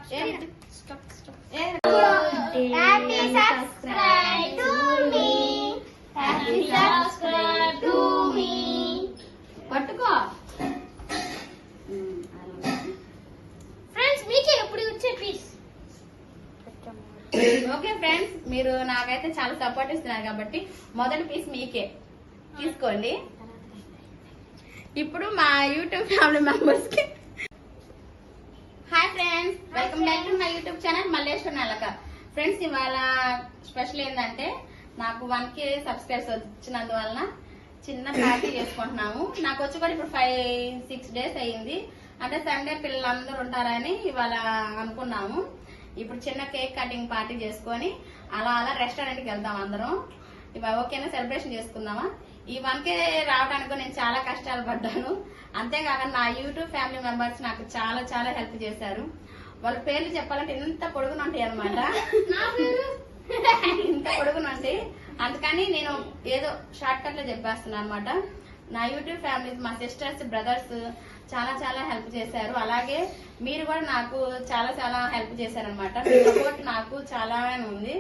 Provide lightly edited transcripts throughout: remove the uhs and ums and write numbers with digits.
పట్టుకో ఫ్రెండ్స్, మీకే ఎప్పుడు వచ్చే పీస్. ఓకే ఫ్రెండ్స్, మీరు నాకైతే చాలా సపోర్ట్ ఇస్తున్నారు కాబట్టి మొదటి పీస్ మీకే తీసుకోండి. ఇప్పుడు మా యూట్యూబ్ ఫ్యామిలీ మెంబర్స్ కి hi friends, welcome back to my YouTube channel Malleshwar Nalaka. Friends, ఇవాళ స్పెషల్ ఏంటంటే నాకు 1K సబ్స్క్రైబర్స్ వచ్చినందువలన చిన్న పార్టీ చేసుకుంటున్నాము. నాకు వచ్చి కూడా ఇప్పుడు 5-6 డేస్ అయ్యింది. అంటే సండే పిల్లలందరూ ఉంటారని ఇవాళ అనుకున్నాము. ఇప్పుడు చిన్న కేక్ కటింగ్ పార్టీ చేసుకొని అలా రెస్టారెంట్ కి వెళ్దాం అందరం. ఇవాళ ఓకేనా, సెలబ్రేషన్ చేసుకుందామా? ఈ 1K రావడానికి నేను చాలా కష్టాలు పడ్డాను. అంతేకాక నా యూట్యూబ్ ఫ్యామిలీ మెంబర్స్ నాకు చాలా చాలా హెల్ప్ చేశారు. వాళ్ళ పేర్లు చెప్పాలంటే ఇంత పొడుగునుంటాయి అనమాట, ఇంత పొడుగునుంటాయి. అందుకని నేను ఏదో షార్ట్ కట్ లో చెప్పేస్తున్నాను అనమాట. నా యూట్యూబ్ ఫ్యామిలీ, మా సిస్టర్స్, బ్రదర్స్ చాలా చాలా హెల్ప్ చేశారు. అలాగే మీరు కూడా నాకు చాలా చాలా హెల్ప్ చేశారనమాట. మీ సపోర్ట్ నాకు చాలా ఉంది.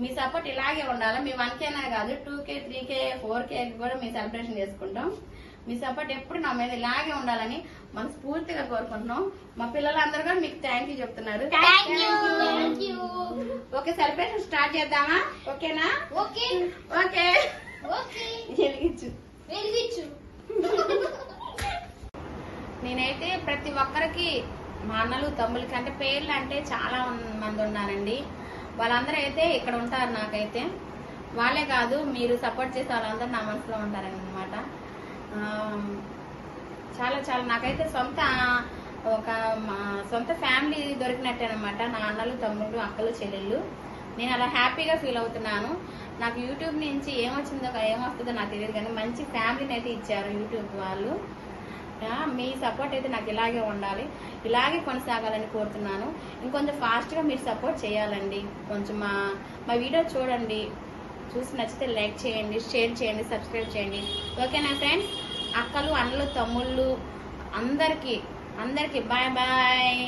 మీ సపోర్ట్ ఇలాగే ఉండాలి. మీ 1K కాదు, 2K, 3K, 4K కూడా మీ సెలబ్రేషన్ చేసుకుంటాం. మీ సపోర్ట్ ఎప్పుడు నా మీద ఇలాగే ఉండాలని మనస్ఫూర్తిగా కోరుకుంటున్నాం. మా పిల్లలందరూ కూడా మీకు థ్యాంక్ యూ చెప్తున్నారు. ఓకే, సెలబ్రేషన్ స్టార్ట్ చేద్దామా? ఓకేనా? ఓకే ఓకే వెలిగించు. నేనైతే ప్రతి ఒక్కరికి, మా అన్నలు తమ్ములకి అంటే పేర్లు అంటే చాలా మంది ఉన్నారండి. వాళ్ళందరూ అయితే ఇక్కడ ఉంటారు. నాకైతే వాళ్ళే కాదు, మీరు సపోర్ట్ చేసే వాళ్ళందరూ నా మనసులో ఉంటారనమాట. చాలా చాలా నాకైతే సొంత ఫ్యామిలీ దొరికినట్టేనమాట. నా అన్నలు, తమ్ముళ్ళు, అక్కలు, చెల్లెళ్ళు. నేను అలా హ్యాపీగా ఫీల్ అవుతున్నాను. నాకు యూట్యూబ్ నుంచి ఏమొస్తుందో నాకు తెలియదు, కానీ మంచి ఫ్యామిలీని అయితే ఇచ్చారు యూట్యూబ్ వాళ్ళు. మీ సపోర్ట్ అయితే నాకు ఇలాగే ఉండాలి, ఇలాగే కొనసాగాలని కోరుతున్నాను. ఇంకొంచెం ఫాస్ట్గా మీరు సపోర్ట్ చేయాలండి. కొంచెం మా వీడియో చూడండి, చూసి నచ్చితే లైక్ చేయండి, షేర్ చేయండి, సబ్స్క్రైబ్ చేయండి. ఓకేనా ఫ్రెండ్స్? అక్కలు, అన్నలు, తమ్ముళ్ళు అందరికీ బాయ్ బాయ్.